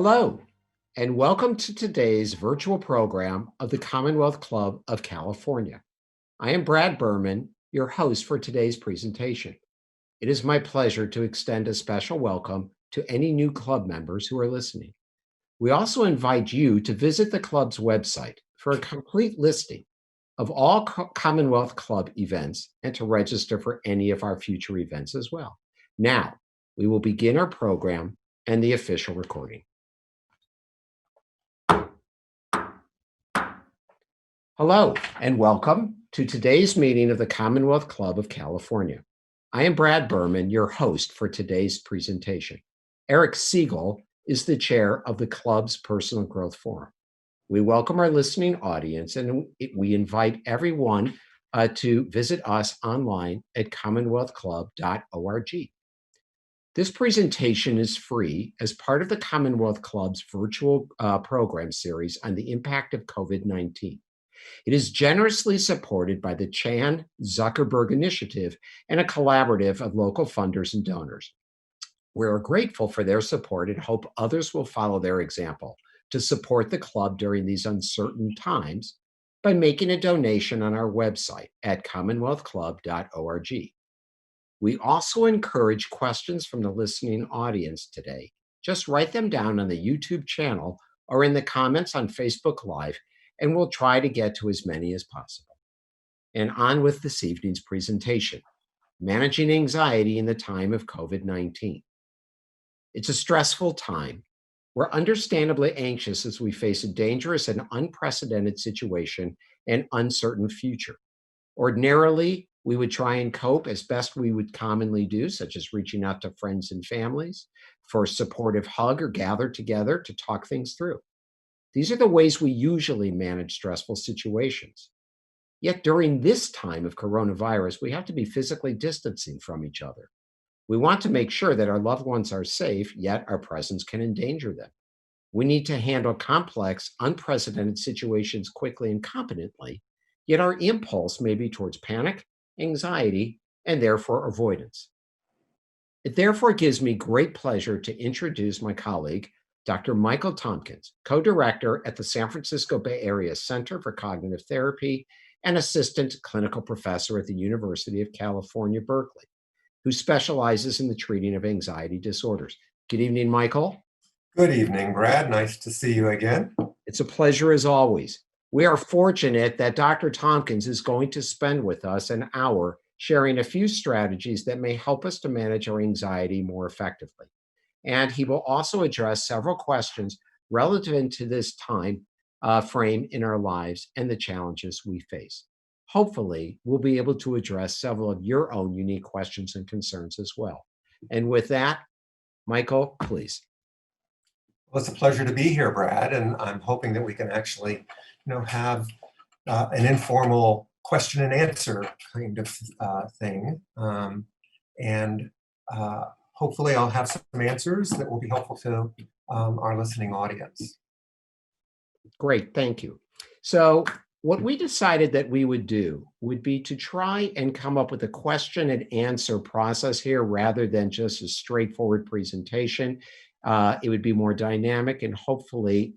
Hello, and welcome to today's virtual program of the Commonwealth Club of California. I am Brad Berman, your host for today's presentation. It is my pleasure to extend a special welcome to any new club members who are listening. We also invite you to visit the club's website for a complete listing of all Commonwealth Club events and to register for any of our future events as well. Now, we will begin our program and the official recording. Hello, and welcome to today's meeting of the Commonwealth Club of California. I am Brad Berman, your host for today's presentation. Eric Siegel is the chair of the club's Personal Growth Forum. We welcome our listening audience, and we invite everyone to visit us online at commonwealthclub.org. This presentation is free as part of the Commonwealth Club's virtual program series on the impact of COVID-19. It is generously supported by the Chan Zuckerberg Initiative and a collaborative of local funders and donors. We are grateful for their support and hope others will follow their example to support the club during these uncertain times by making a donation on our website at commonwealthclub.org. We also encourage questions from the listening audience today. Just write them down on the YouTube channel or in the comments on Facebook Live, and we'll try to get to as many as possible. And on with this evening's presentation, Managing Anxiety in the Time of COVID-19. It's a stressful time. We're understandably anxious as we face a dangerous and unprecedented situation and uncertain future. Ordinarily, we would try and cope as best we would commonly do, such as reaching out to friends and families for a supportive hug or gather together to talk things through. These are the ways we usually manage stressful situations. Yet during this time of coronavirus, we have to be physically distancing from each other. We want to make sure that our loved ones are safe, yet our presence can endanger them. We need to handle complex, unprecedented situations quickly and competently, yet our impulse may be towards panic, anxiety, and therefore avoidance. It therefore gives me great pleasure to introduce my colleague, Dr. Michael Tompkins, co-director at the San Francisco Bay Area Center for Cognitive Therapy and assistant clinical professor at the University of California, Berkeley, who specializes in the treating of anxiety disorders. Good evening, Michael. Good evening, Brad. Nice to see you again. It's a pleasure as always. We are fortunate that Dr. Tompkins is going to spend with us an hour sharing a few strategies that may help us to manage our anxiety more effectively. And he will also address several questions relative to this time frame in our lives and the challenges we face. Hopefully, we'll be able to address several of your own unique questions and concerns as well. And with that, Michael, please. Well, it's a pleasure to be here, Brad, and I'm hoping that we can actually, have an informal question and answer kind of thing, and hopefully I'll have some answers that will be helpful to our listening audience. Great, thank you. So what we decided that we would do would be to try and come up with a question and answer process here rather than just a straightforward presentation. It would be more dynamic and hopefully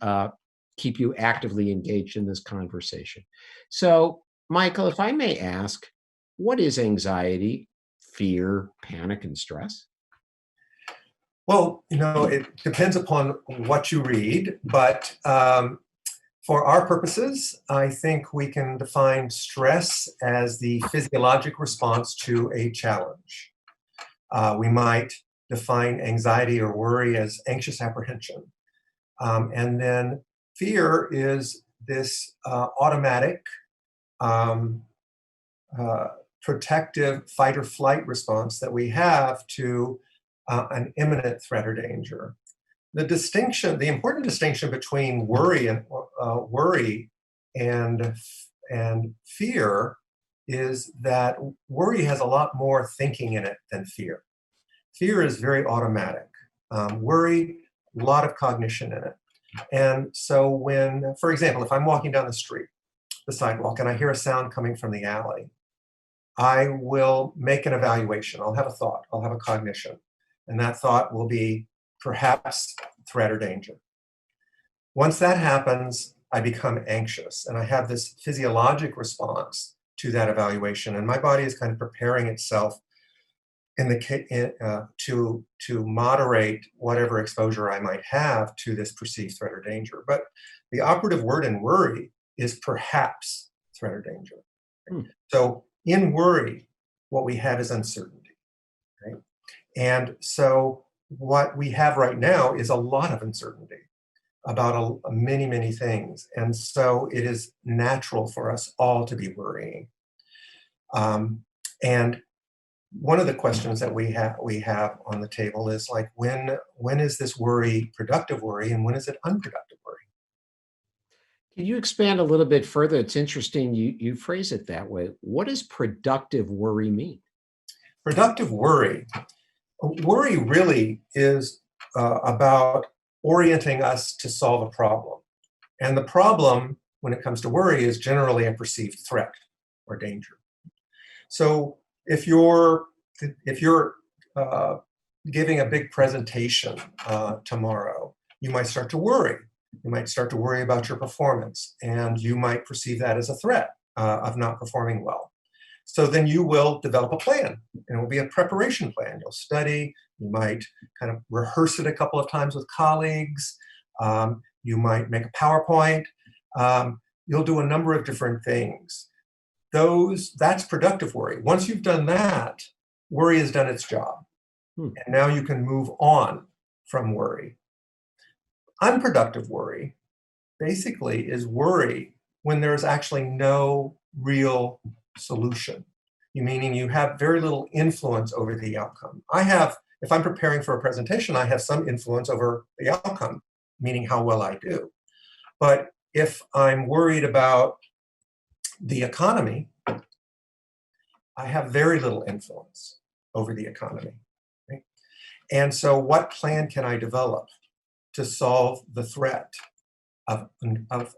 keep you actively engaged in this conversation. So, Michael, if I may ask, what is anxiety, fear, panic, and stress? Well, it depends upon what you read, but for our purposes, I think we can define stress as the physiologic response to a challenge. We might define anxiety or worry as anxious apprehension. And then fear is this automatic, protective fight or flight response that we have to an imminent threat or danger. The important distinction between worry and fear is that worry has a lot more thinking in it than fear. Fear is very automatic. Worry, a lot of cognition in it. And so when, for example, if I'm walking down the sidewalk, and I hear a sound coming from the alley, I will make an evaluation. I'll have a thought. I'll have a cognition. And that thought will be perhaps threat or danger. Once that happens, I become anxious, and I have this physiologic response to that evaluation, and my body is kind of preparing itself to moderate whatever exposure I might have to this perceived threat or danger. But the operative word in worry is perhaps threat or danger. Hmm. So in worry, what we have is uncertainty, right? And so what we have right now is a lot of uncertainty about many, many things. And so it is natural for us all to be worrying. And one of the questions that we have on the table is like, when is this worry productive worry and when is it unproductive worry? Can you expand a little bit further? It's interesting you phrase it that way. What does productive worry mean? Productive worry really is about orienting us to solve a problem. And the problem, when it comes to worry, is generally a perceived threat or danger. So if you're giving a big presentation tomorrow, you might start to worry. You might start to worry about your performance, and you might perceive that as a threat of not performing well. So then you will develop a plan, and it will be a preparation plan. You'll study, you might kind of rehearse it a couple of times with colleagues, you might make a PowerPoint, you'll do a number of different things. That's productive worry. Once you've done that, worry has done its job. And now you can move on from worry. Unproductive worry basically is worry when there's actually no real solution. Meaning you have very little influence over the outcome. If I'm preparing for a presentation, I have some influence over the outcome, meaning how well I do. But if I'm worried about the economy, I have very little influence over the economy. Right? And so what plan can I develop to solve the threat of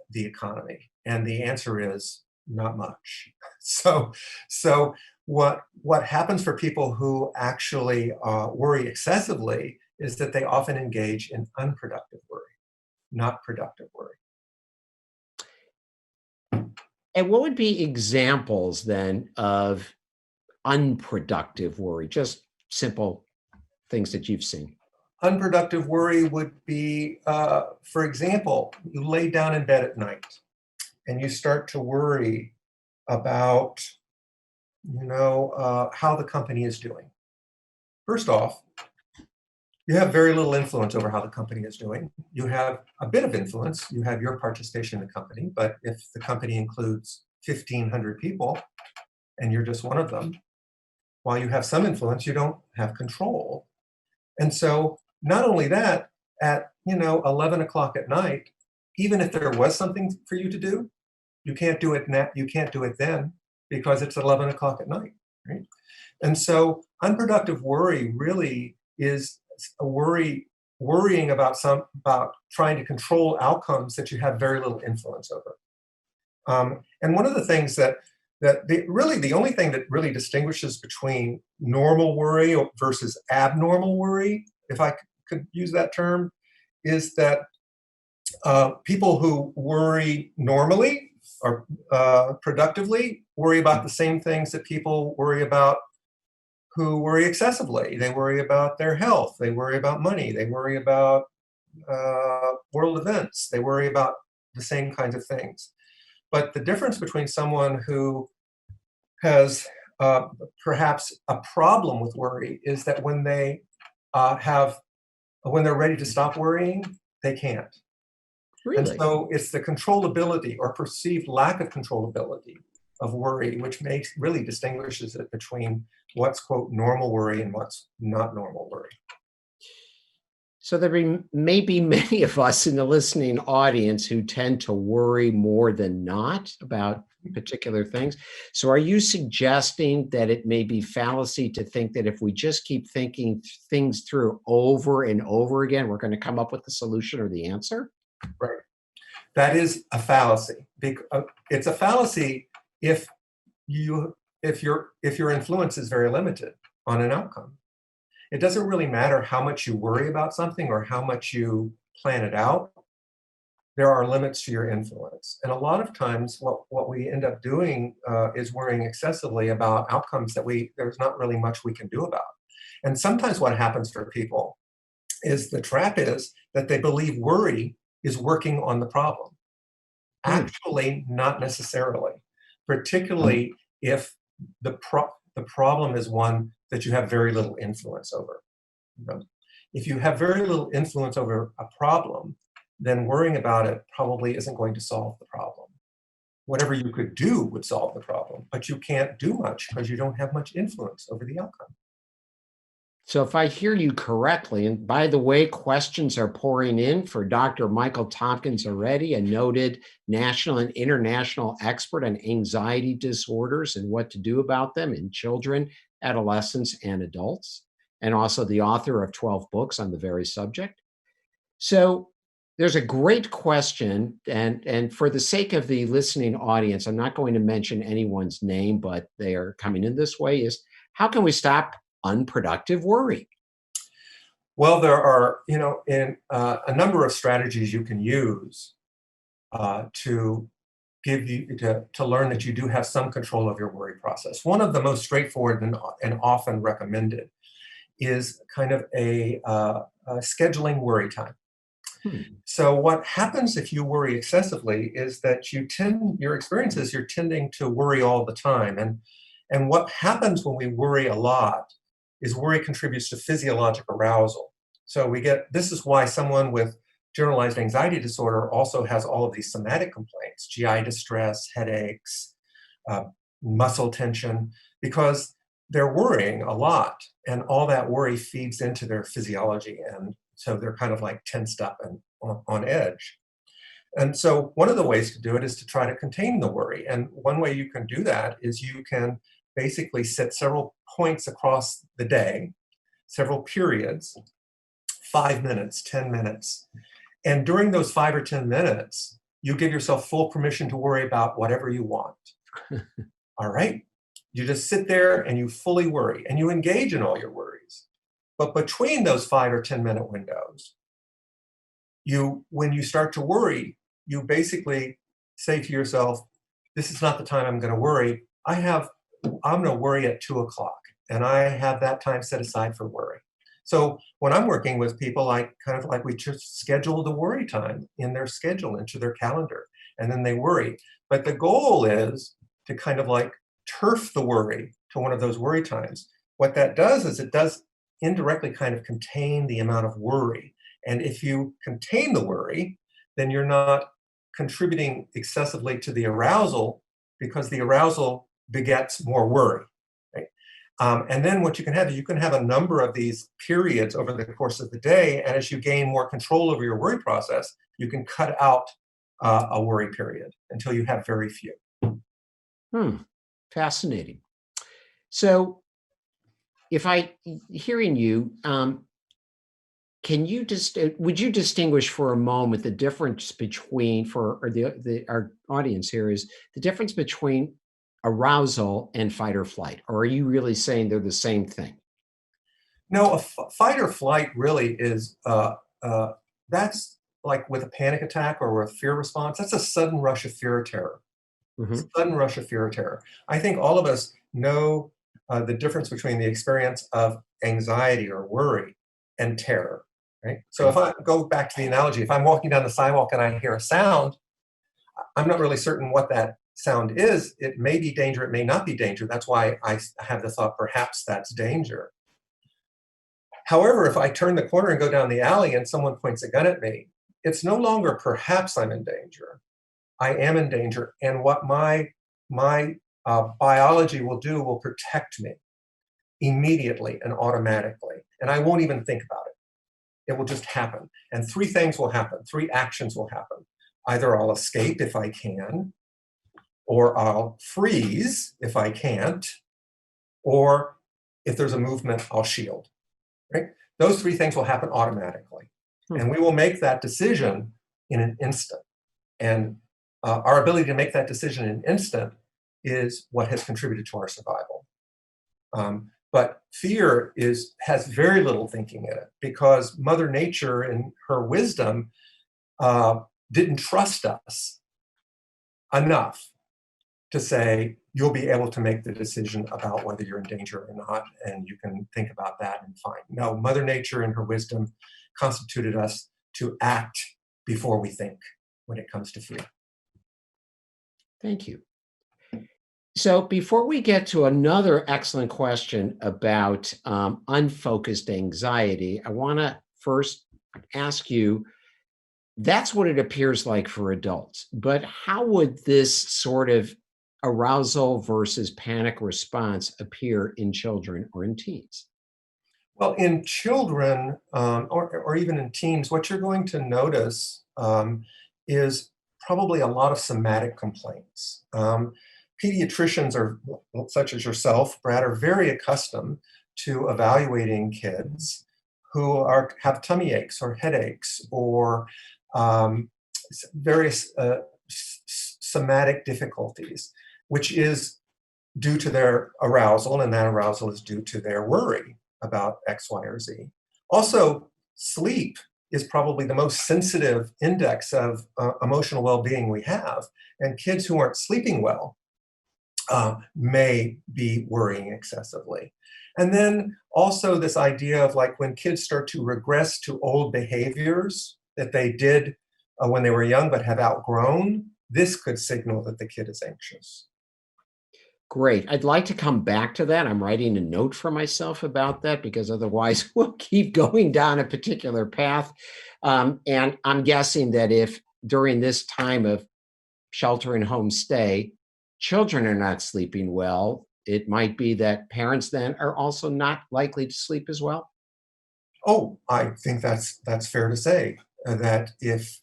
the economy? And the answer is not much. So what happens for people who actually worry excessively is that they often engage in unproductive worry, not productive worry. And what would be examples then of unproductive worry? Just simple things that you've seen. Unproductive worry would be, for example, you lay down in bed at night and you start to worry about, how the company is doing. First off, you have very little influence over how the company is doing. You have a bit of influence. You have your participation in the company, but if the company includes 1,500 people and you're just one of them, while you have some influence, you don't have control. And so not only that, at 11 o'clock at night, even if there was something for you to do, you can't do it then because it's 11 o'clock at night, right? And so unproductive worry really is a worrying about trying to control outcomes that you have very little influence over. And one of the things the only thing that really distinguishes between normal worry versus abnormal worry, if I could use that term, is that people who worry normally or productively worry about the same things that people worry about who worry excessively. They worry about their health. They worry about money. They worry about world events. They worry about the same kinds of things. But the difference between someone who has perhaps a problem with worry is that when they're ready to stop worrying, they can't. And Really? so it's the controllability or perceived lack of controllability of worry, which really distinguishes it between what's, quote, normal worry and what's not normal worry. So there may be many of us in the listening audience who tend to worry more than not about particular things. So are you suggesting that it may be fallacy to think that if we just keep thinking things through over and over again, we're going to come up with the solution or the answer? Right. That is a fallacy. It's a fallacy if your influence is very limited on an outcome. It doesn't really matter how much you worry about something or how much you plan it out. there are limits to your influence. And a lot of times what we end up doing is worrying excessively about outcomes that there's not really much we can do about. And sometimes what happens for people is the trap is that they believe worry is working on the problem. Actually, not necessarily, particularly if the problem is one that you have very little influence over. If you have very little influence over a problem, then worrying about it probably isn't going to solve the problem. Whatever you could do would solve the problem, but you can't do much because you don't have much influence over the outcome. So if I hear you correctly, and by the way, questions are pouring in for Dr. Michael Tompkins already, a noted national and international expert on anxiety disorders and what to do about them in children, adolescents, and adults, and also the author of 12 books on the very subject. So there's a great question, and for the sake of the listening audience, I'm not going to mention anyone's name, but they are coming in this way, is how can we stop unproductive worry? Well, there are, a number of strategies you can use to give you to learn that you do have some control of your worry process. One of the most straightforward and often recommended is kind of a scheduling worry time. So what happens if you worry excessively is that your experience is you're tending to worry all the time. And what happens when we worry a lot is worry contributes to physiologic arousal. So this is why someone with generalized anxiety disorder also has all of these somatic complaints, GI distress, headaches, muscle tension, because they're worrying a lot, and all that worry feeds into their physiology, and so they're kind of like tensed up and on edge. And so one of the ways to do it is to try to contain the worry. And one way you can do that is you can basically set several points across the day, several periods, 5 minutes, 10 minutes. And during those 5 or 10 minutes, you give yourself full permission to worry about whatever you want. All right? You just sit there and you fully worry and you engage in all your worries. But between those 5 or 10 minute windows, when you start to worry, you basically say to yourself, this is not the time I'm going to worry. I'm going to worry at 2 o'clock, and I have that time set aside for worry. So when I'm working with people, we just schedule the worry time in their schedule, into their calendar, and then they worry. But the goal is to kind of like turf the worry to one of those worry times. What that does is it does indirectly kind of contain the amount of worry. And if you contain the worry, then you're not contributing excessively to the arousal, because the arousal begets more worry. Right? And then what you can have is you can have a number of these periods over the course of the day, and as you gain more control over your worry process, you can cut out a worry period until you have very few. Fascinating. So if hearing you, would you distinguish for a moment the difference between, our audience here, is the difference between arousal and fight or flight? Or are you really saying they're the same thing? No, fight or flight really is, that's like with a panic attack or with fear response, that's a sudden rush of fear or terror. Sudden rush of fear or terror. I think all of us know the difference between the experience of anxiety or worry and terror. Right? So if I go back to the analogy, if I'm walking down the sidewalk and I hear a sound, I'm not really certain what that sound is. It may be danger, it may not be danger. That's why I have the thought, perhaps that's danger. However, if I turn the corner and go down the alley and someone points a gun at me, it's no longer perhaps I'm in danger. I am in danger, and what my biology will do will protect me immediately and automatically, and I won't even think about it. It will just happen. And 3 things will happen. 3 actions will happen. Either I'll escape if I can, or I'll freeze if I can't, or if there's a movement, I'll shield. Right? Those 3 things will happen automatically. And we will make that decision in an instant. And our ability to make that decision in an instant is what has contributed to our survival. But fear has very little thinking in it, because Mother Nature, in her wisdom, didn't trust us enough to say, you'll be able to make the decision about whether you're in danger or not, and you can think about that and fine. No, Mother Nature in her wisdom constituted us to act before we think when it comes to fear. Thank you. So before we get to another excellent question about unfocused anxiety, I want to first ask you, that's what it appears like for adults, but how would this sort of arousal versus panic response appear in children or in teens? Well, in children or even in teens, what you're going to notice is probably a lot of somatic complaints. Pediatricians are, such as yourself, Brad, are very accustomed to evaluating kids who have tummy aches or headaches or various somatic difficulties, which is due to their arousal, and that arousal is due to their worry about X, Y, or Z. Also, sleep is probably the most sensitive index of emotional well-being we have, and kids who aren't sleeping well may be worrying excessively. And then also this idea of like when kids start to regress to old behaviors that they did when they were young but have outgrown, this could signal that the kid is anxious. Great. I'd like to come back to that. I'm writing a note for myself about that because otherwise we'll keep going down a particular path. And I'm guessing that if during this time of shelter and home stay, children are not sleeping well, it might be that parents then are also not likely to sleep as well. Oh, I think that's fair to say that if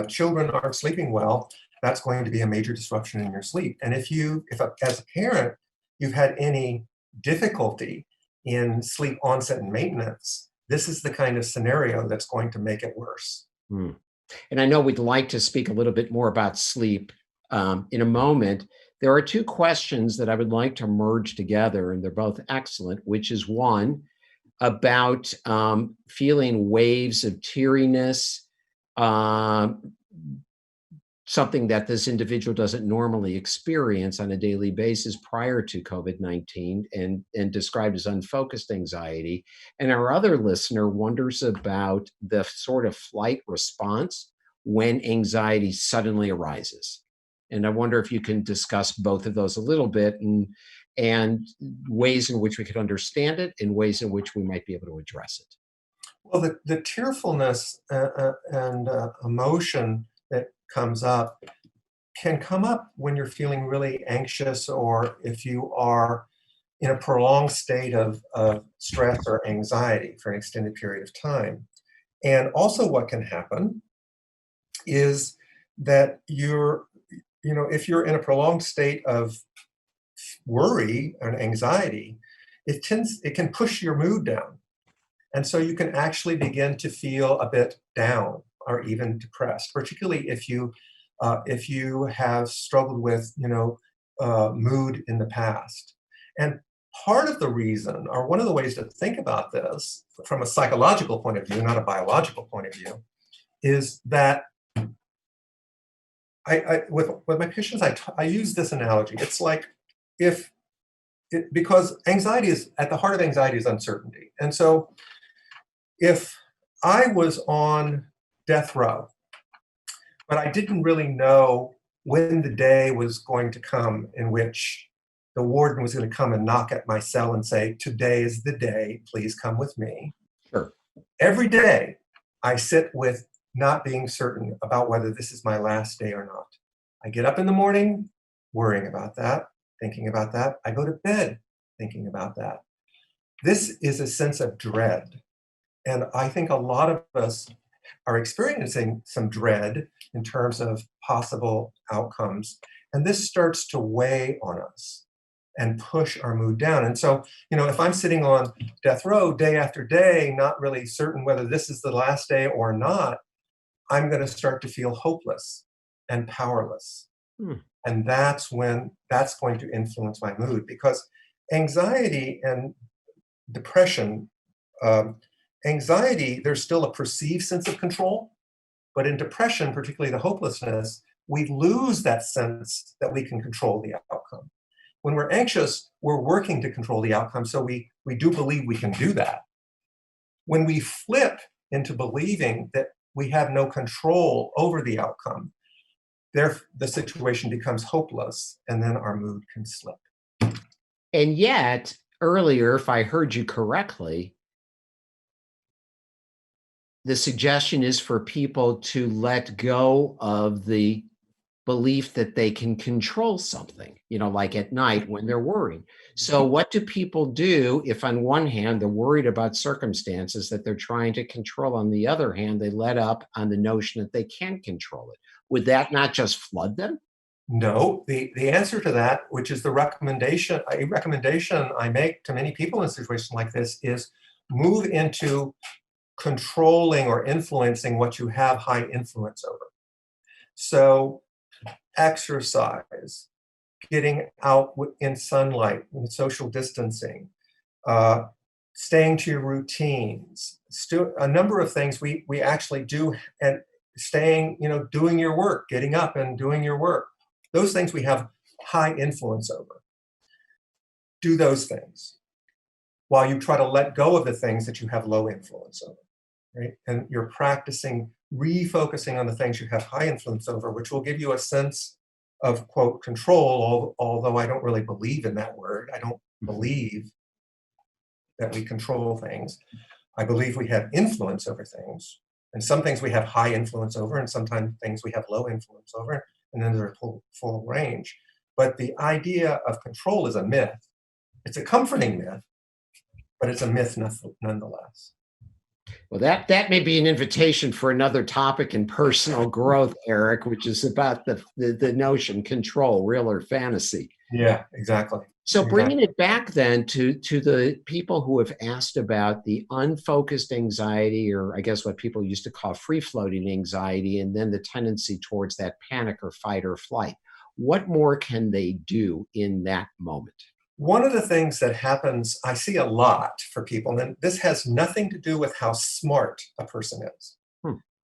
children aren't sleeping well, that's going to be a major disruption in your sleep. And if as a parent, you've had any difficulty in sleep onset and maintenance, this is the kind of scenario that's going to make it worse. Hmm. And I know we'd like to speak a little bit more about sleep in a moment. There are two questions that I would like to merge together, and they're both excellent, which is one about feeling waves of teariness, something that this individual doesn't normally experience on a daily basis prior to COVID-19 and described as unfocused anxiety. And our other listener wonders about the sort of flight response when anxiety suddenly arises. And I wonder if you can discuss both of those a little bit and ways in which we could understand it and ways in which we might be able to address it. Well, the tearfulness and emotion that comes up can come up when you're feeling really anxious or if you are in a prolonged state of stress or anxiety for an extended period of time. And also what can happen is that if you're in a prolonged state of worry and anxiety, it can push your mood down. And so you can actually begin to feel a bit down or even depressed, particularly if you have struggled with mood in the past. And part of the reason, or one of the ways to think about this from a psychological point of view, not a biological point of view, is that with my patients, I use this analogy. It's like because anxiety is at the heart of anxiety is uncertainty. And so if I was on death row, but I didn't really know when the day was going to come in which the warden was going to come and knock at my cell and say, "Today is the day, please come with me." Sure. Every day I sit with not being certain about whether this is my last day or not. I get up in the morning worrying about that, thinking about that. I go to bed thinking about that. This is a sense of dread. And I think a lot of us are experiencing some dread in terms of possible outcomes. And this starts to weigh on us and push our mood down. And so, if I'm sitting on death row day after day, not really certain whether this is the last day or not, I'm going to start to feel hopeless and powerless. And that's when that's going to influence my mood, because anxiety and depression, anxiety, there's still a perceived sense of control, But in depression, particularly the hopelessness, we lose that sense that we can control the outcome. When we're anxious, we're working to control the outcome, so we do believe we can do that. When we flip into believing that we have no control over the outcome, the situation becomes hopeless, and then our mood can slip. And yet, earlier, if I heard you correctly, the suggestion is for people to let go of the belief that they can control something, like at night when they're worried. So what do people do if on one hand, they're worried about circumstances that they're trying to control? On the other hand, they let up on the notion that they can control it. Would that not just flood them? No, the answer to that, which is a recommendation I make to many people in a situation like this, is move into controlling or influencing what you have high influence over. So exercise, getting out in sunlight, with social distancing, staying to your routines, a number of things we actually do, and staying, doing your work, getting up and doing your work. Those things we have high influence over. Do those things while you try to let go of the things that you have low influence over, right? And you're practicing refocusing on the things you have high influence over, which will give you a sense of, quote, control, although I don't really believe in that word. I don't believe that we control things. I believe we have influence over things. And some things we have high influence over, and sometimes things we have low influence over, and then there's a full range. But the idea of control is a myth. It's a comforting myth, but it's a myth nonetheless. Well, that may be an invitation for another topic in personal growth, Eric, which is about the notion control, real or fantasy. Yeah, exactly. So bringing it back then to the people who have asked about the unfocused anxiety, or I guess what people used to call free-floating anxiety, and then the tendency towards that panic or fight or flight. What more can they do in that moment? One of the things that happens, I see a lot for people, and this has nothing to do with how smart a person is.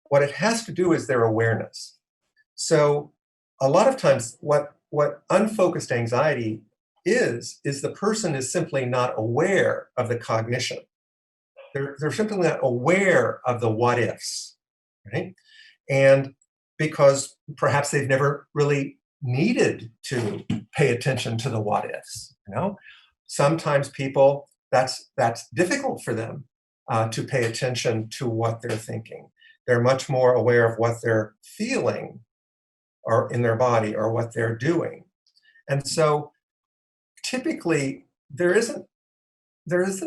What it has to do is their awareness. So a lot of times what unfocused anxiety is the person is simply not aware of the cognition. They're simply not aware of the what ifs, right? And because perhaps they've never really needed to pay attention to the what ifs, sometimes people, that's difficult for them to pay attention to what they're thinking. They're much more aware of what they're feeling or in their body or what they're doing. And so typically there isn't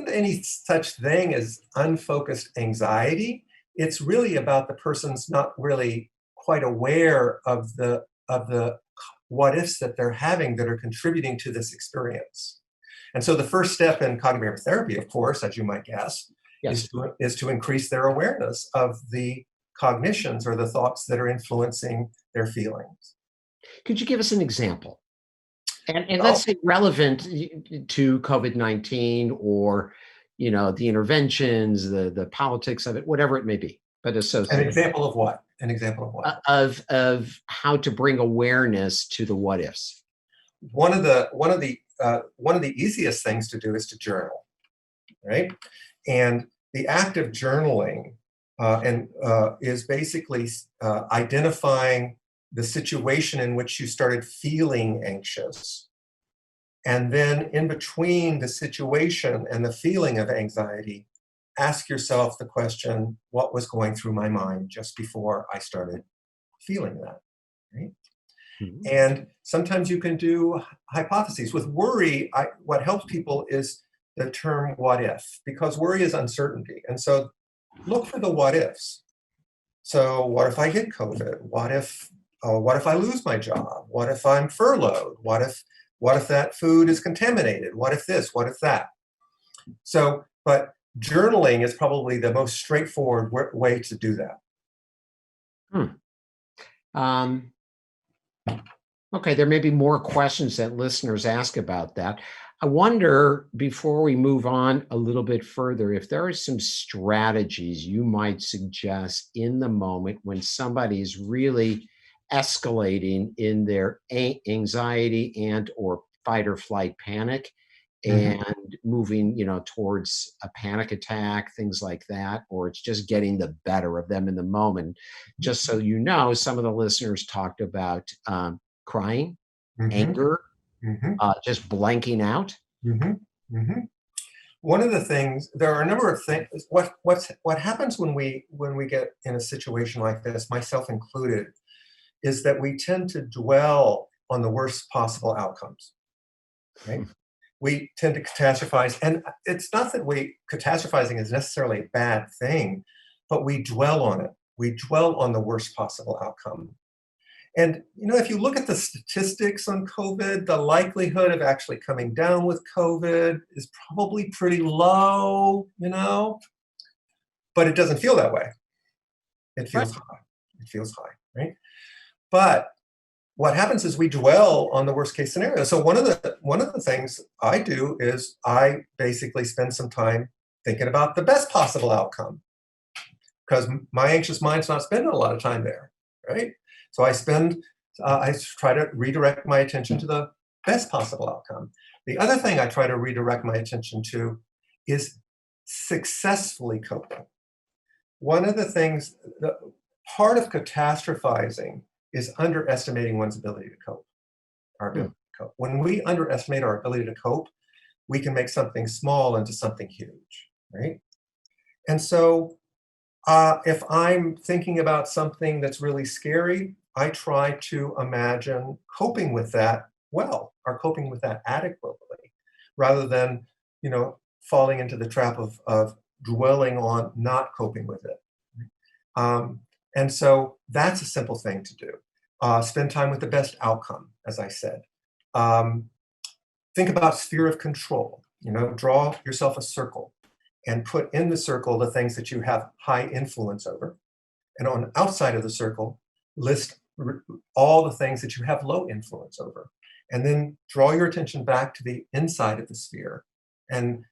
any such thing as unfocused anxiety. It's really about the person's not really quite aware of the what ifs that they're having that are contributing to this experience. And so the first step in cognitive behavioral therapy, of course, as you might guess, Yes. is to increase their awareness of the cognitions or the thoughts that are influencing their feelings. Could you give us an example? And let's say relevant to COVID-19 or, the interventions, the politics of it, whatever it may be, but associated. An example of what? An example of what? Of how to bring awareness to the what ifs. One of the easiest things to do is to journal, right? And the act of journaling is basically identifying the situation in which you started feeling anxious. And then in between the situation and the feeling of anxiety, ask yourself the question, what was going through my mind just before I started feeling that, right? Mm-hmm. And sometimes you can do hypotheses. With worry, what helps people is the term what if, because worry is uncertainty. And so look for the what ifs. So what if I get COVID? What if I lose my job? What if I'm furloughed? What if that food is contaminated? What if this? What if that? So, but journaling is probably the most straightforward way to do that. Okay, there may be more questions that listeners ask about that. I wonder, before we move on a little bit further, if there are some strategies you might suggest in the moment when somebody is really escalating in their anxiety and or fight or flight panic Mhm. and moving, towards a panic attack, things like that, or it's just getting the better of them in the moment. Just so you know, some of the listeners talked about crying, Mhm. anger, Mhm. just blanking out. Mhm. Mhm. One of the things, there are a number of things. What happens when we get in a situation like this, myself included, is that we tend to dwell on the worst possible outcomes. Right? We tend to catastrophize, and it's not that we catastrophizing is necessarily a bad thing, but we dwell on it. We dwell on the worst possible outcome. And if you look at the statistics on COVID, the likelihood of actually coming down with COVID is probably pretty low, but it doesn't feel that way. It Right. feels high. It feels high, right? But what happens is we dwell on the worst case scenario. So one of the things I do is I basically spend some time thinking about the best possible outcome, because my anxious mind's not spending a lot of time there, right? So I try to redirect my attention to the best possible outcome. The other thing I try to redirect my attention to is successfully coping. One of the things, part of catastrophizing is underestimating one's ability to cope, our Hmm. ability to cope. When we underestimate our ability to cope, we can make something small into something huge, right? And so if I'm thinking about something that's really scary, I try to imagine coping with that well, or coping with that adequately, rather than, falling into the trap of dwelling on not coping with it. Um, and so that's a simple thing to do. Spend time with the best outcome, as I said. Um, think about sphere of control. Draw yourself a circle and put in the circle the things that you have high influence over. And on outside of the circle, list all the things that you have low influence over. And then draw your attention back to the inside of the sphere and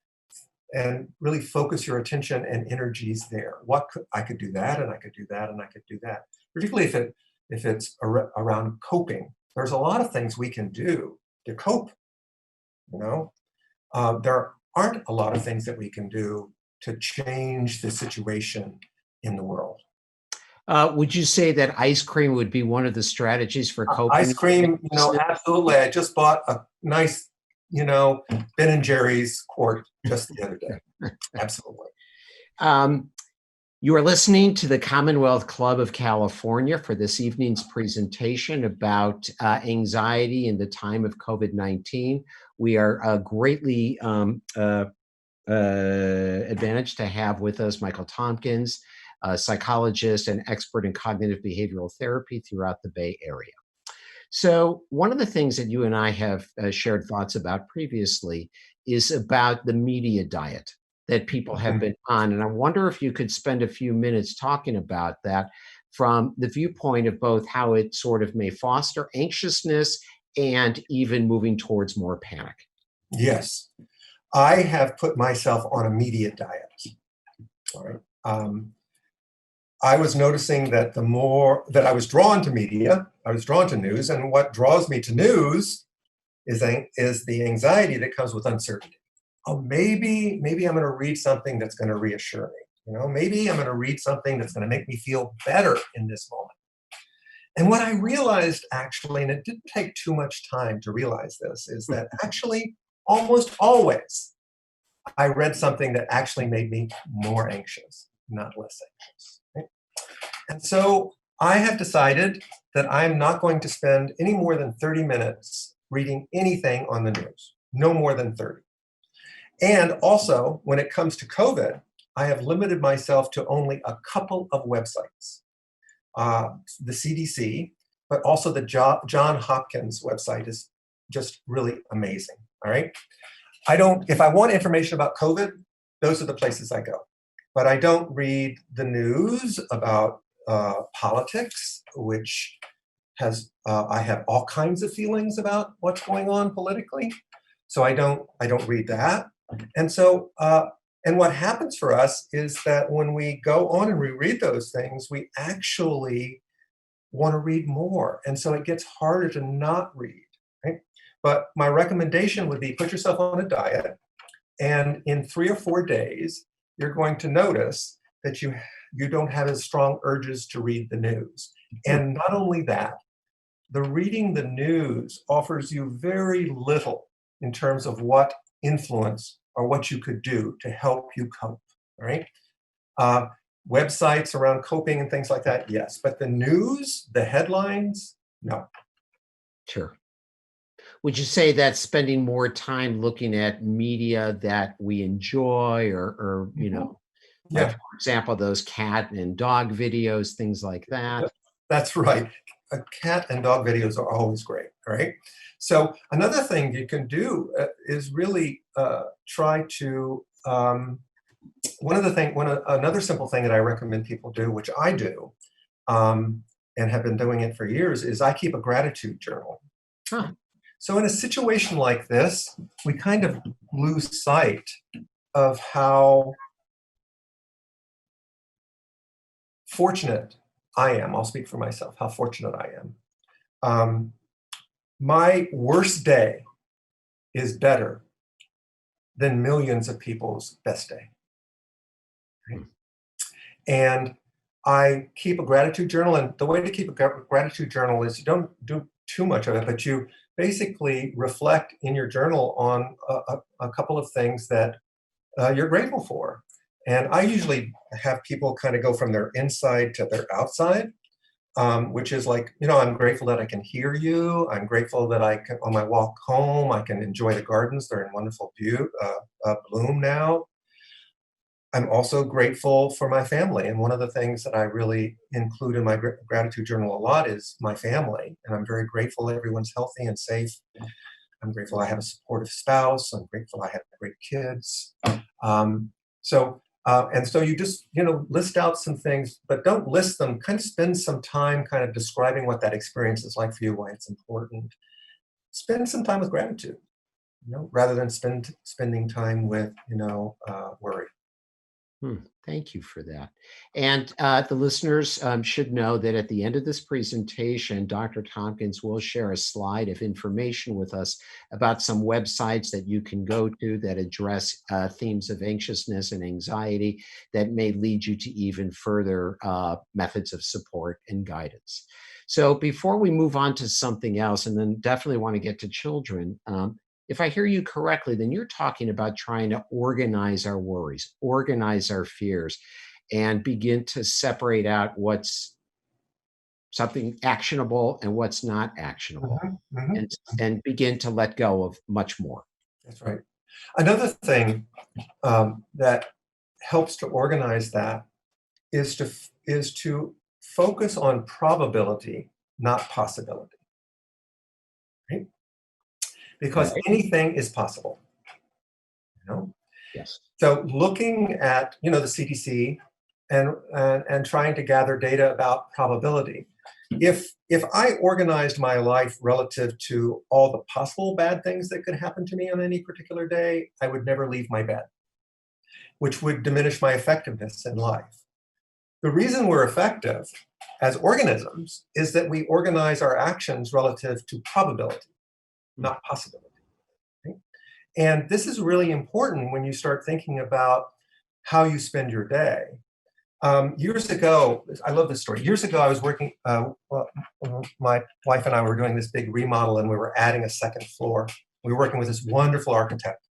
really focus your attention and energies there. I could do that, and I could do that, and I could do that. Particularly if it's around coping. There's a lot of things we can do to cope. You know, there aren't a lot of things that we can do to change the situation in the world. Would you say that ice cream would be one of the strategies for Ice coping with cream, anxiousness? absolutely. I just bought a nice, Ben and Jerry's quart just the other day. Absolutely. Um, you are listening to the Commonwealth Club of California for this evening's presentation about anxiety in the time of COVID-19. We are greatly advantaged to have with us Michael Tompkins, a psychologist and expert in cognitive behavioral therapy throughout the Bay Area. So, one of the things that you and I have shared thoughts about previously is about the media diet that people have Mhm. been on. And I wonder if you could spend a few minutes talking about that from the viewpoint of both how it sort of may foster anxiousness and even moving towards more panic. Yes. I have put myself on a media diet. All right. I was noticing that the more that I was drawn to media, I was drawn to news, and what draws me to news is the anxiety that comes with uncertainty. Oh, maybe I'm going to read something that's going to reassure me. Maybe I'm going to read something that's going to make me feel better in this moment. And what I realized, actually, and it didn't take too much time to realize this, is that actually almost always I read something that actually made me more anxious, not less anxious. Right? And so I have decided that I'm not going to spend any more than 30 minutes reading anything on the news, no more than 30. And also, when it comes to COVID, I have limited myself to only a couple of websites. The CDC, but also the John Hopkins website is just really amazing. All right. If I want information about COVID, those are the places I go. But I don't read the news about politics, which I have all kinds of feelings about what's going on politically. So I don't read that. And so, and what happens for us is that when we go on and reread those things, we actually want to read more. And so it gets harder to not read, right? But my recommendation would be put yourself on a diet, and in 3 or 4 days, you're going to notice that you don't have as strong urges to read the news. And not only that, the reading the news offers you very little in terms of what influence or what you could do to help you cope, right? Websites around coping and things like that, yes. But the news, the headlines, no. Sure. Would you say that spending more time looking at media that we enjoy or like, Yeah, for example, those cat and dog videos, things like that? that's right. Cat and dog videos are always great, right? So another thing you can do is really try to another simple thing that I recommend people do, which I do, and have been doing it for years, is I keep a gratitude journal. Huh. So in a situation like this, we kind of lose sight of how fortunate I am. I'll speak for myself, how fortunate I am. My worst day is better than millions of people's best day. Right? And I keep a gratitude journal, and the way to keep a gratitude journal is you don't do too much of it, but you basically reflect in your journal on a couple of things that you're grateful for. And I usually have people kind of go from their inside to their outside, which is like, I'm grateful that I can hear you. I'm grateful that I can, on my walk home, I can enjoy the gardens. They're in wonderful bloom now. I'm also grateful for my family. And one of the things that I really include in my gratitude journal a lot is my family. And I'm very grateful everyone's healthy and safe. I'm grateful I have a supportive spouse. I'm grateful I have great kids. So you just, list out some things, but don't list them. Kind of spend some time kind of describing what that experience is like for you, why it's important. Spend some time with gratitude, rather than spending time with, worry. Thank you for that. And the listeners should know that at the end of this presentation, Dr. Tompkins will share a slide of information with us about some websites that you can go to that address themes of anxiousness and anxiety that may lead you to even further methods of support and guidance. So before we move on to something else, and then definitely want to get to children, if I hear you correctly, then you're talking about trying to organize our worries, organize our fears, and begin to separate out what's something actionable and what's not actionable, Mhm, mhm. and begin to let go of much more. That's right. Another thing that helps to organize that is to focus on probability, not possibility, right? Because Okay. anything is possible, you know? Yes. So looking at, the CDC and trying to gather data about probability. If I organized my life relative to all the possible bad things that could happen to me on any particular day, I would never leave my bed, which would diminish my effectiveness in life. The reason we're effective as organisms is that we organize our actions relative to probability, not possibility. Right? And this is really important when you start thinking about how you spend your day. Years ago, I love this story. Years ago, I was working, my wife and I were doing this big remodel and we were adding a second floor. We were working with this wonderful architect.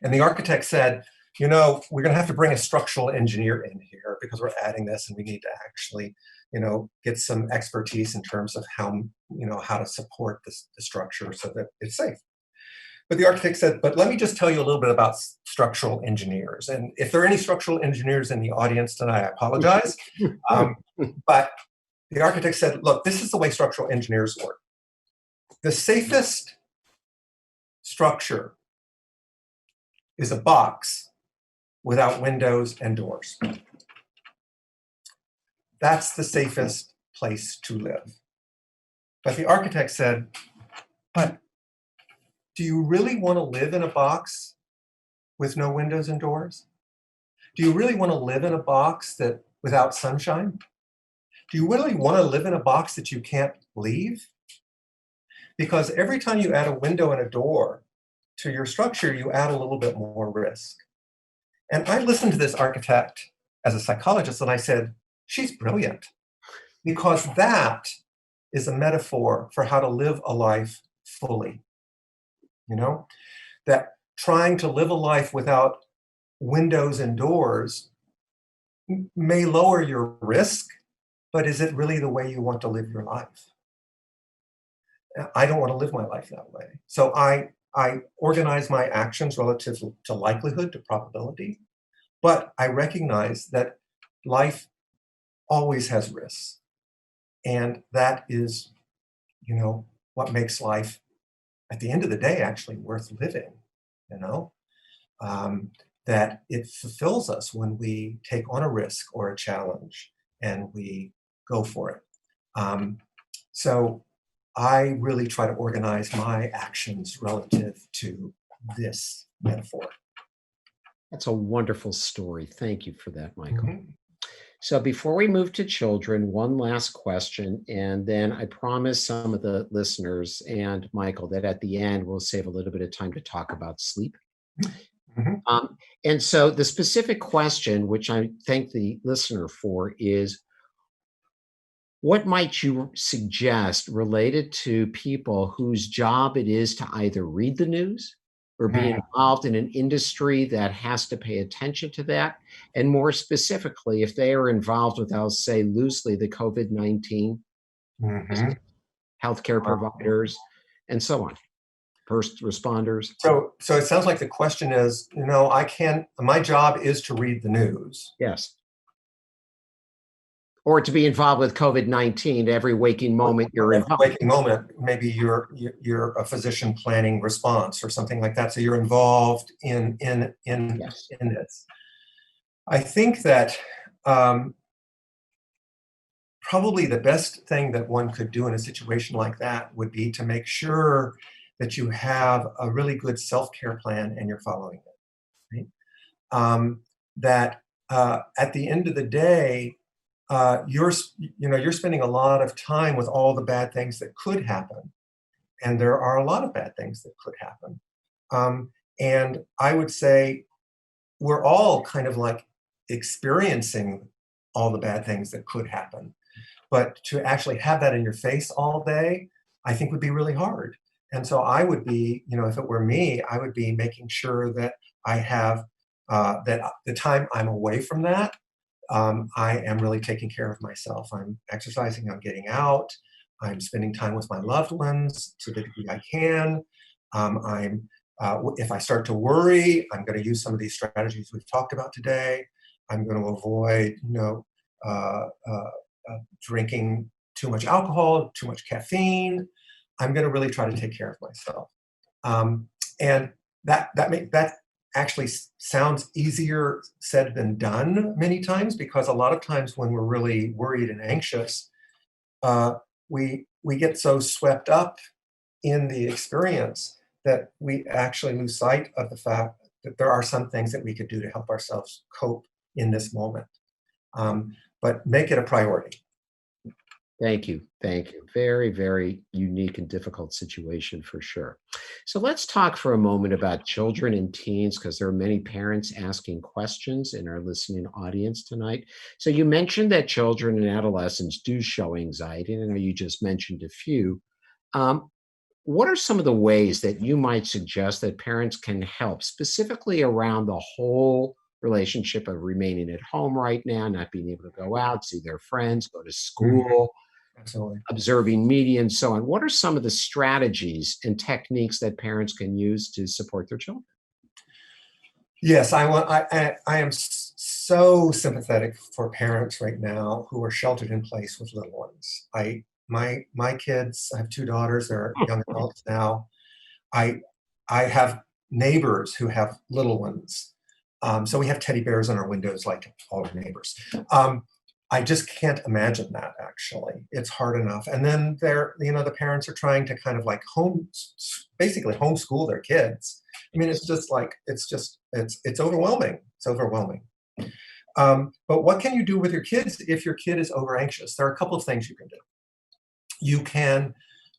And the architect said, we're going to have to bring a structural engineer in here because we're adding this and we need to actually, get some expertise in terms of how to support the structure so that it's safe. But the architect said, but let me just tell you a little bit about structural engineers. And if there are any structural engineers in the audience tonight, I apologize. But the architect said, look, this is the way structural engineers work. The safest structure is a box without windows and doors. That's the safest place to live. But the architect said, but do you really want to live in a box with no windows and doors? Do you really want to live in a box that without sunshine? Do you really want to live in a box that you can't leave? Because every time you add a window and a door to your structure, you add a little bit more risk. And I listened to this architect as a psychologist and I said, she's brilliant, because that is a metaphor for how to live a life fully. You know, that trying to live a life without windows and doors may lower your risk, but is it really the way you want to live your life? I don't want to live my life that way. So I organize my actions relative to likelihood, to probability, but I recognize that life always has risks. And that is, what makes life, at the end of the day, actually worth living, you know? That it fulfills us when we take on a risk or a challenge and we go for it. So I really try to organize my actions relative to this metaphor. That's a wonderful story. Thank you for that, Michael. Mm-hmm. So before we move to children, one last question, and then I promise some of the listeners and Michael that at the end we'll save a little bit of time to talk about sleep. Mm-hmm. And so the specific question, which I thank the listener for, is what might you suggest related to people whose job it is to either read the news or be involved in an industry that has to pay attention to that? And more specifically, if they are involved with, I'll say loosely, the COVID-19 Mm-hmm. healthcare providers and so on, first responders. So it sounds like the question is, my job is to read the news. Yes. Or to be involved with COVID-19 every waking moment you're Every involved. waking moment, maybe you're a physician planning response or something like that. So you're involved in Yes. this. I think that probably the best thing that one could do in a situation like that would be to make sure that you have a really good self-care plan and you're following it. Right? That at the end of the day, you're spending a lot of time with all the bad things that could happen, and there are a lot of bad things that could happen. And I would say we're all kind of like experiencing all the bad things that could happen, but to actually have that in your face all day, I think would be really hard. And so I would be, if it were me, I would be making sure that I have that the time I'm away from that, I am really taking care of myself. I'm exercising, I'm getting out, I'm spending time with my loved ones to the degree I can. If I start to worry, I'm going to use some of these strategies we've talked about today. I'm going to avoid, drinking too much alcohol, too much caffeine. I'm going to really try to take care of myself. And that actually sounds easier said than done many times, because a lot of times when we're really worried and anxious, we get so swept up in the experience that we actually lose sight of the fact that there are some things that we could do to help ourselves cope in this moment. But make it a priority. Thank you. Thank you. Very, very unique and difficult situation for sure. So let's talk for a moment about children and teens, because there are many parents asking questions in our listening audience tonight. So you mentioned that children and adolescents do show anxiety, and I know you just mentioned a few. What are some of the ways that you might suggest that parents can help, specifically around the whole relationship of remaining at home right now, not being able to go out, see their friends, go to school, Absolutely. observing media, and so on? What are some of the strategies and techniques that parents can use to support their children? Yes, I am so sympathetic for parents right now who are sheltered in place with little ones. My kids, I have two daughters, they're young adults now. I have neighbors who have little ones. So we have teddy bears on our windows like all our neighbors. I just can't imagine that, actually. It's hard enough. And then the parents are trying to kind of like basically homeschool their kids. I mean, it's just like, it's overwhelming. It's overwhelming. But what can you do with your kids if your kid is over anxious? There are a couple of things you can do. You can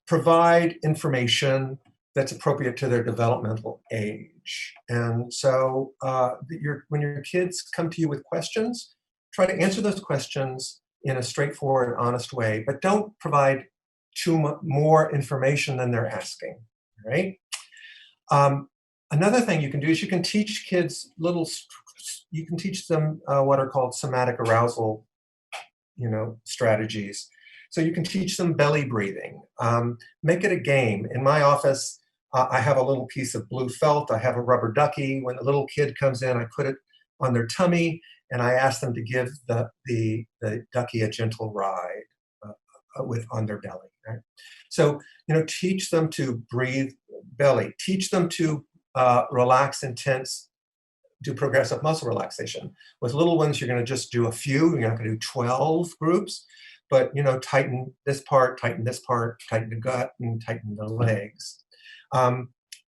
provide information that's appropriate to their developmental age. And so when your kids come to you with questions, try to answer those questions in a straightforward, honest way, but don't provide more information than they're asking, right? Another thing you can do is you can teach kids you can teach them what are called somatic arousal, strategies. So you can teach them belly breathing. Make it a game. In my office, I have a little piece of blue felt. I have a rubber ducky. When the little kid comes in, I put it on their tummy, and I ask them to give the ducky a gentle ride on their belly. Right? So, teach them to breathe belly. Teach them to relax and tense, do progressive muscle relaxation. With little ones, you're going to just do a few. You're not going to do 12 groups, but tighten this part, tighten the gut, and tighten the legs.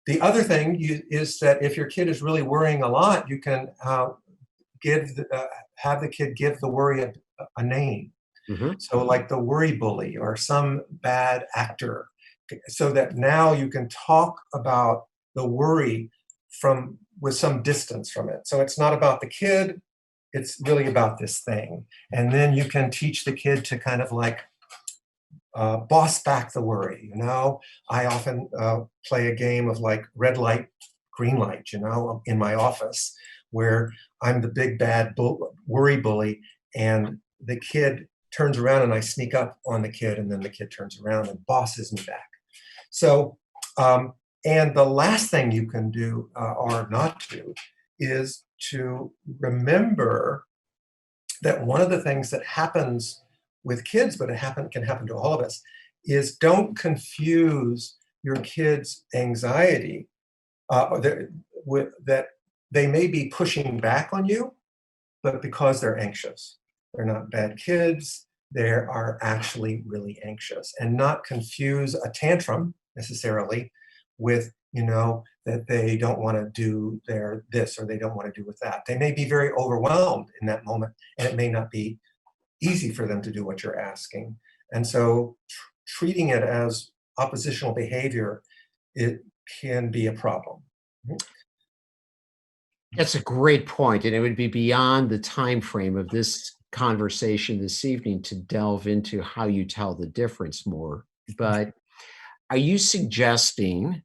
The other thing is that if your kid is really worrying a lot, you can have the kid give the worry a name. Mm-hmm. So like the worry bully or some bad actor, so that now you can talk about the worry with some distance from it. So it's not about the kid, it's really about this thing. And then you can teach the kid to kind of like boss back the worry. I often play a game of like red light, green light, in my office, where I'm the big bad worry bully, and the kid turns around and I sneak up on the kid, and then the kid turns around and bosses me back. So, and the last thing you can do or not do is to remember that one of the things that happens with kids, but can happen to all of us, is don't confuse your kids' anxiety that they may be pushing back on you, but because they're anxious. They're not bad kids. They are actually really anxious, and not confuse a tantrum necessarily with, that they don't want to do this or they don't want to do with that. They may be very overwhelmed in that moment, and it may not be easy for them to do what you're asking. And so treating it as oppositional behavior, it can be a problem. That's a great point, and it would be beyond the time frame of this conversation this evening to delve into how you tell the difference more. But are you suggesting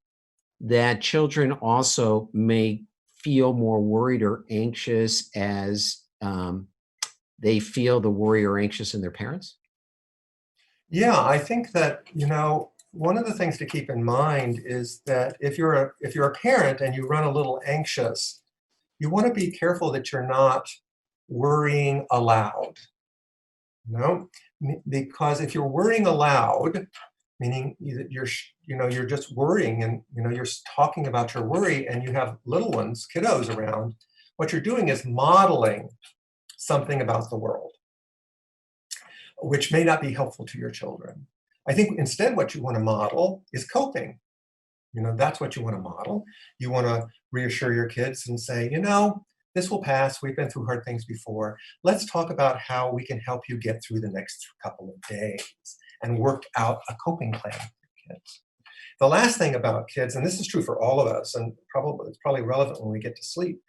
that children also may feel more worried or anxious as they feel the worry or anxious in their parents? Yeah, I think that, one of the things to keep in mind is that if you're a parent and you run a little anxious, you want to be careful that you're not worrying aloud. Because if you're worrying aloud, meaning that you're just worrying and you're talking about your worry, and you have little ones, kiddos around, what you're doing is modeling something about the world, which may not be helpful to your children. I think instead what you want to model is coping. That's what you want to model. You want to reassure your kids and say, this will pass. We've been through hard things before. Let's talk about how we can help you get through the next couple of days and work out a coping plan for kids. The last thing about kids, and this is true for all of us, and it's probably relevant when we get to sleep,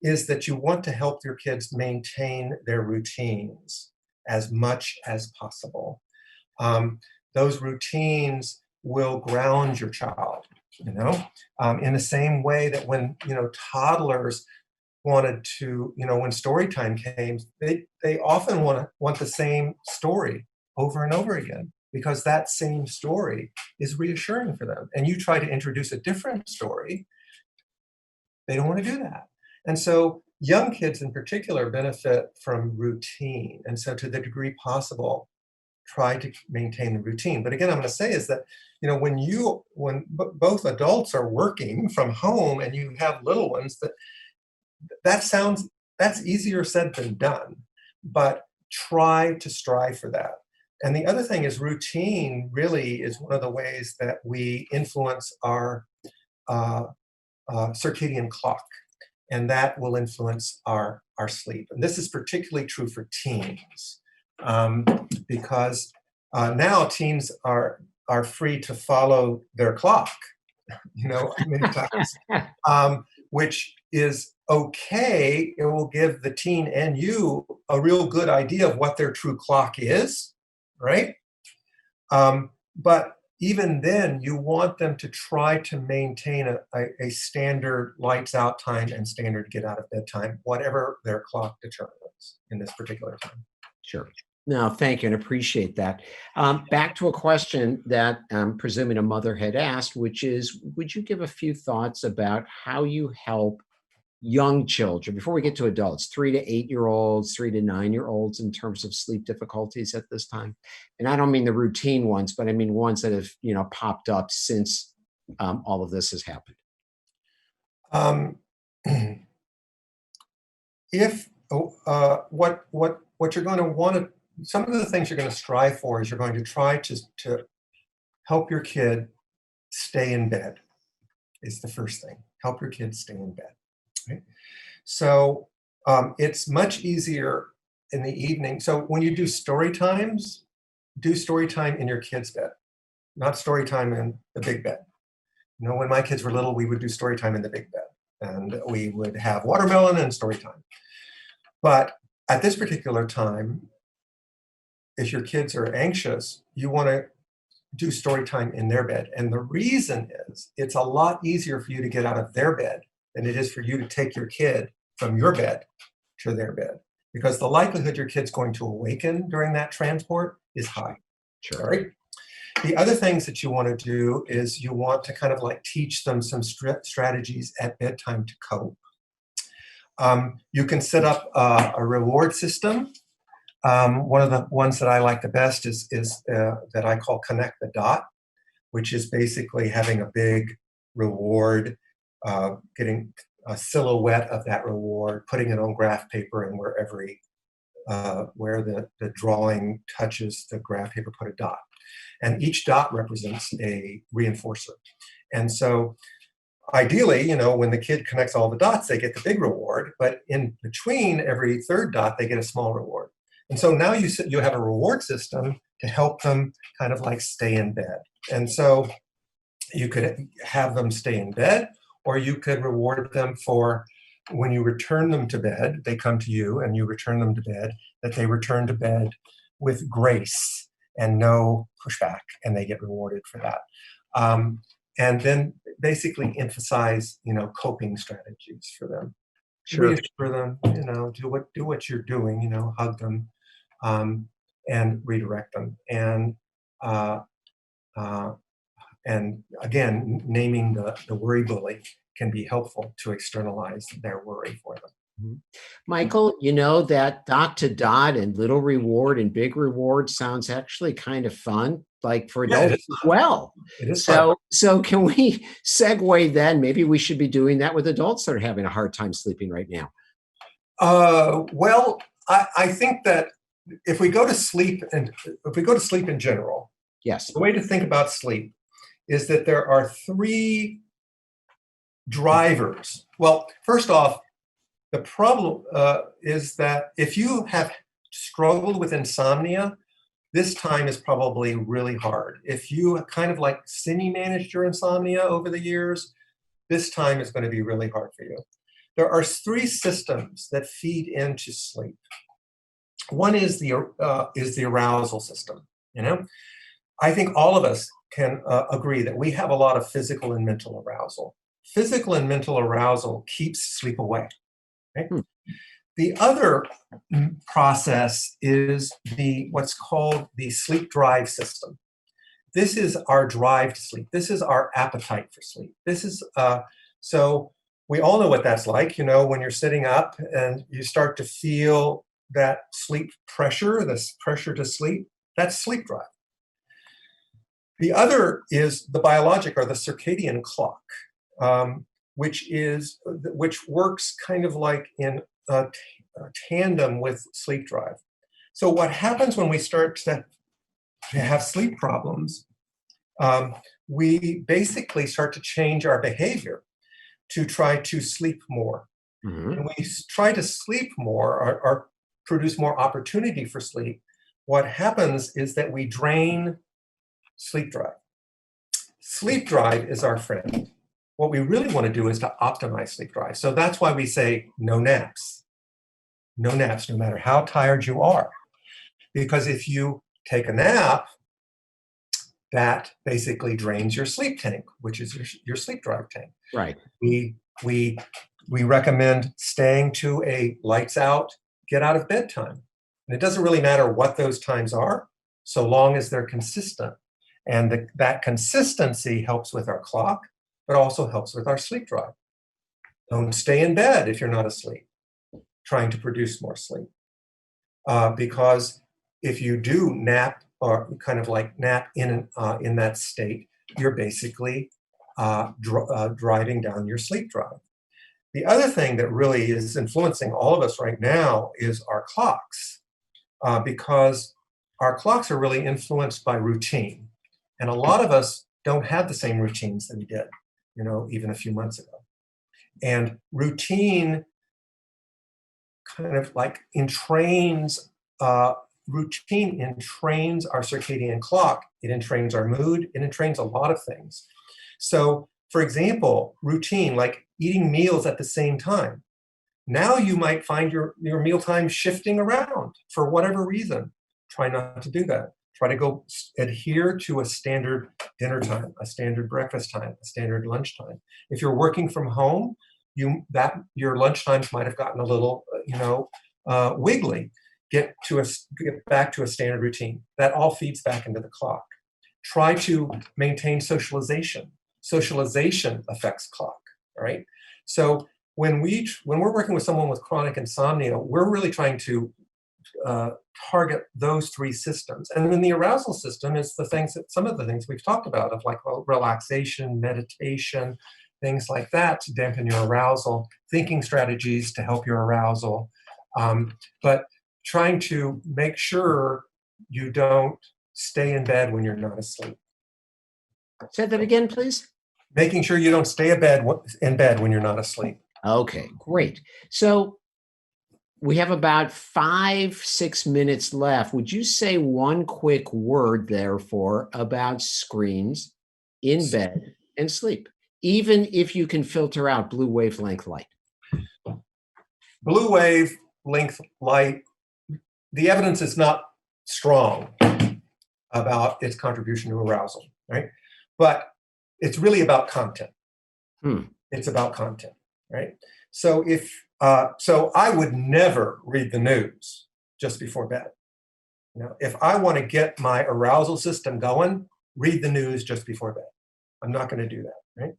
is that you want to help your kids maintain their routines as much as possible. Those routines will ground your child, in the same way that when, toddlers wanted to, when story time came, they often want the same story over and over again, because that same story is reassuring for them. And you try to introduce a different story, they don't want to do that. And so young kids in particular benefit from routine. And so to the degree possible, try to maintain the routine. But again, I'm going to say is that, when both adults are working from home and you have little ones, that's easier said than done. But try to strive for that. And the other thing is routine really is one of the ways that we influence our circadian clock, and that will influence our sleep. And this is particularly true for teens, because now teens are free to follow their clock, many times, which is okay. It will give the teen and you a real good idea of what their true clock is, right? But even then, you want them to try to maintain a standard lights out time and standard get out of bed time, whatever their clock determines in this particular time. Sure. No, thank you, and appreciate that. Back to a question that I'm presuming a mother had asked, which is, would you give a few thoughts about how you help young children, before we get to adults, 3 to 8-year-olds, 3 to 9-year-olds, in terms of sleep difficulties at this time? And I don't mean the routine ones, but I mean ones that have, popped up since all of this has happened. If what you're going to want to, some of the things you're going to strive for is you're going to try to help your kid stay in bed. Is the first thing. Help your kid stay in bed. Right? So it's much easier in the evening. So when you do story times, do story time in your kid's bed, not story time in the big bed. When my kids were little, we would do story time in the big bed, and we would have watermelon and story time. But at this particular time, if your kids are anxious, you want to do story time in their bed. And the reason is it's a lot easier for you to get out of their bed than it is for you to take your kid from your bed to their bed, because the likelihood your kid's going to awaken during that transport is high. Sure. Right? The other things that you want to do is you want to kind of like teach them some strategies at bedtime to cope. You can set up a reward system. One of the ones that I like the best is that I call connect the dot, which is basically having a big reward, getting a silhouette of that reward, putting it on graph paper, and where the drawing touches the graph paper, put a dot. And each dot represents a reinforcer. And so ideally, when the kid connects all the dots, they get the big reward, but in between every third dot, they get a small reward. And so now you have a reward system to help them kind of like stay in bed. And so you could have them stay in bed, or you could reward them for when you return them to bed, they come to you and you return them to bed, that they return to bed with grace and no pushback, and they get rewarded for that. And then basically emphasize, coping strategies for them. Sure. Reassure them, do what you're doing, hug them, and redirect them. And again, naming the worry bully can be helpful to externalize their worry for them. Mhm. Michael, that dot to dot and little reward and big reward sounds actually kind of fun, like for Yeah, it adults is as fun. well. It is fun. So can we segue then? Maybe we should be doing that with adults that are having a hard time sleeping right now. Well, I think that if we go to sleep in general, Yes. the way to think about sleep is that there are 3 drivers. Well, first off, the problem is that if you have struggled with insomnia, this time is probably really hard. If you kind of like semi-managed your insomnia over the years, this time is going to be really hard for you. There are 3 systems that feed into sleep. One is the arousal system. I think all of us can agree that we have a lot of physical and mental arousal. Physical and mental arousal keeps sleep away. Right? The other process is what's called the sleep drive system. This is our drive to sleep. This is our appetite for sleep. This is so we all know what that's like. When you're sitting up and you start to feel that sleep pressure, this pressure to sleep. That's sleep drive. The other is the biologic or the circadian clock, which works kind of like in tandem with sleep drive. So what happens when we start to have sleep problems, we basically start to change our behavior to try to sleep more. Mhm. When we try to sleep more or produce more opportunity for sleep, what happens is that we drain sleep drive. Sleep drive is our friend. What we really want to do is to optimize sleep drive. So that's why we say no naps. No naps, no matter how tired you are. Because if you take a nap, that basically drains your sleep tank, which is your sleep drive tank. Right. We recommend staying to a lights out, get out of bed time. And it doesn't really matter what those times are, so long as they're consistent. And that consistency helps with our clock, but also helps with our sleep drive. Don't stay in bed if you're not asleep, trying to produce more sleep. Because if you do nap or kind of like nap in that state, you're basically driving down your sleep drive. The other thing that really is influencing all of us right now is our clocks, because our clocks are really influenced by routine. And a lot of us don't have the same routines that we did, even a few months ago. And routine kind of like entrains routine entrains our circadian clock. It entrains our mood. It entrains a lot of things. So, for example, routine, like eating meals at the same time. Now you might find your mealtime shifting around for whatever reason. Try not to do that. Try to go adhere to a standard dinner time, a standard breakfast time, a standard lunch time. If you're working from home, your lunch times might have gotten a little, wiggly. Get back to a standard routine. That all feeds back into the clock. Try to maintain socialization. Socialization affects clock, right? So when we're working with someone with chronic insomnia, we're really trying to target those three systems. And then the arousal system is some of the things we've talked about, of like relaxation, meditation, things like that to dampen your arousal, thinking strategies to help your arousal. But trying to make sure you don't stay in bed when you're not asleep. Say that again, please. Making sure you don't stay in bed when you're not asleep. Okay, great. So we have about 5-6 minutes left. Would you say one quick word, therefore, about screens in bed and sleep, even if you can filter out blue wavelength light? Blue wavelength light, the evidence is not strong about its contribution to arousal, right? But it's really about content. It's about content, right? So so I would never read the news just before bed. If I want to get my arousal system going, read the news just before bed. I'm not going to do that, right?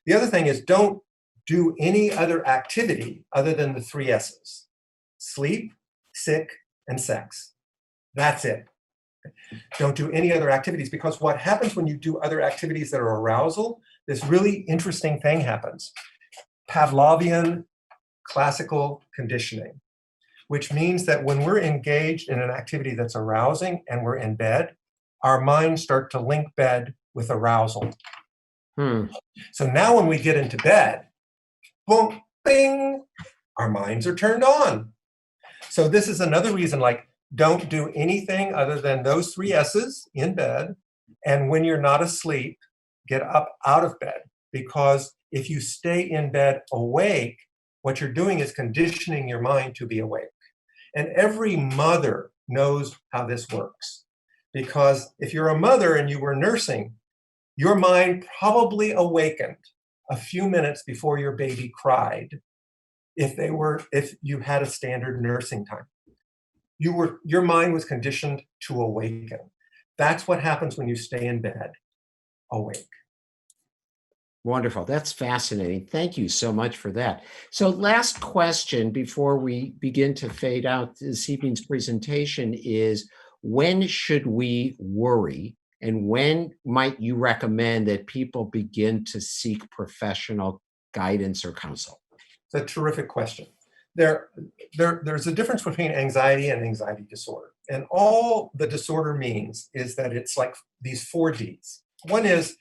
The other thing is, don't do any other activity other than the 3 S's: sleep, sick, and sex. That's it. Don't do any other activities, because what happens when you do other activities that are arousal, this really interesting thing happens. Pavlovian classical conditioning, which means that when we're engaged in an activity that's arousing and we're in bed, our minds start to link bed with arousal. So now when we get into bed, boom, bing, our minds are turned on. So this is another reason, like, don't do anything other than those 3 S's in bed. And when you're not asleep, get up out of bed. Because if you stay in bed awake, what you're doing is conditioning your mind to be awake. And every mother knows how this works. Because if you're a mother and you were nursing, your mind probably awakened a few minutes before your baby cried if you had a standard nursing time. Your mind was conditioned to awaken. That's what happens when you stay in bed awake. Wonderful. That's fascinating. Thank you so much for that. So last question before we begin to fade out this evening's presentation is, when should we worry, and when might you recommend that people begin to seek professional guidance or counsel? It's a terrific question. there's a difference between anxiety and anxiety disorder. And all the disorder means is that it's like these 4 Ds. One is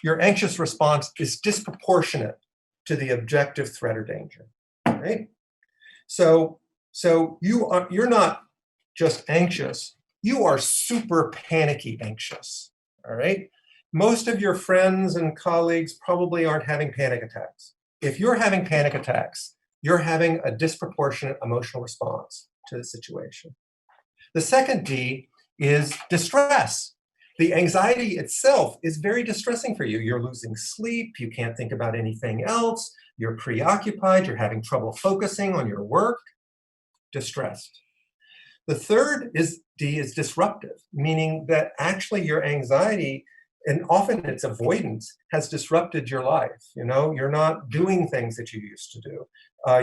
your anxious response is disproportionate to the objective threat or danger, right? So you're not just anxious, you are super panicky anxious, all right? Most of your friends and colleagues probably aren't having panic attacks. If you're having panic attacks, you're having a disproportionate emotional response to the situation. The second D is distress. The anxiety itself is very distressing for you. You're losing sleep, you can't think about anything else, you're preoccupied, you're having trouble focusing on your work, distressed. The third D is disruptive, meaning that actually your anxiety, and often it's avoidance, has disrupted your life. You're not doing things that you used to do.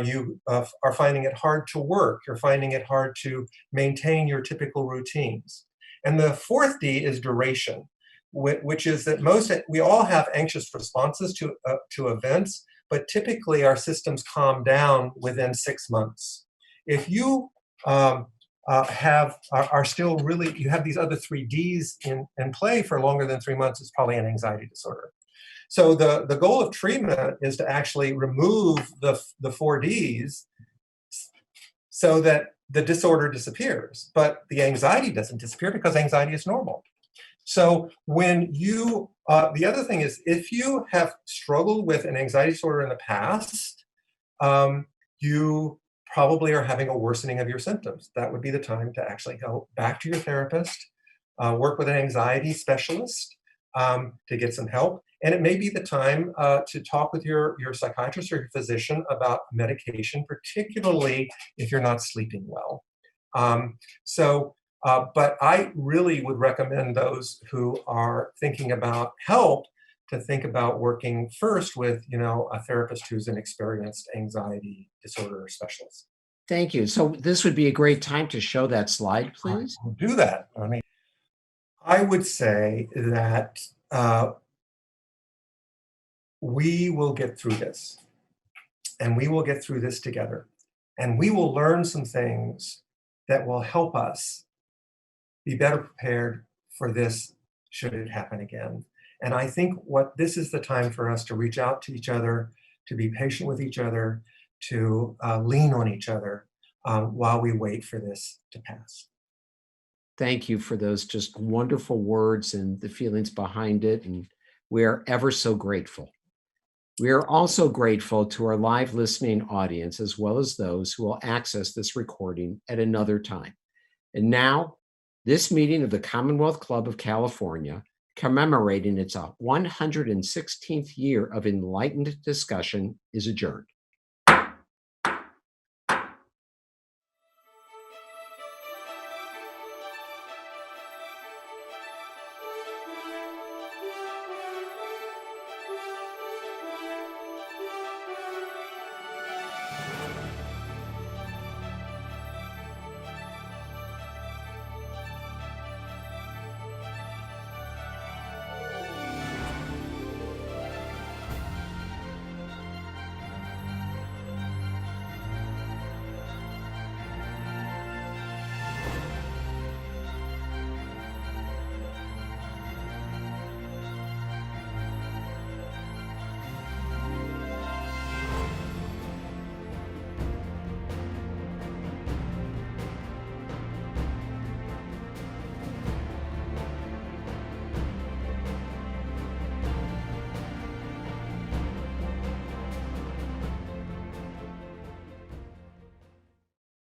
You are finding it hard to work. You're finding it hard to maintain your typical routines. And the fourth D is duration, which is that we all have anxious responses to events, but typically our systems calm down within 6 months. If you are still really, you have these other 3 Ds in play for longer than 3 months, it's probably an anxiety disorder. So the goal of treatment is to actually remove the 4 Ds so that the disorder disappears. But the anxiety doesn't disappear because anxiety is normal. So the other thing is, if you have struggled with an anxiety disorder in the past, you probably are having a worsening of your symptoms. That would be the time to actually go back to your therapist, work with an anxiety specialist to get some help. And it may be the time to talk with your psychiatrist or your physician about medication, particularly if you're not sleeping well. But I really would recommend those who are thinking about help to think about working first with, a therapist who's an experienced anxiety disorder specialist. Thank you. So this would be a great time to show that slide, please. I'll do that. I would say that we will get through this, and we will get through this together, and we will learn some things that will help us be better prepared for this should it happen again. And I think this is the time for us to reach out to each other, to be patient with each other, to lean on each other while we wait for this to pass. Thank you for those just wonderful words and the feelings behind it. And we are ever so grateful. We are also grateful to our live listening audience, as well as those who will access this recording at another time. And now, this meeting of the Commonwealth Club of California, commemorating its 116th year of enlightened discussion, is adjourned.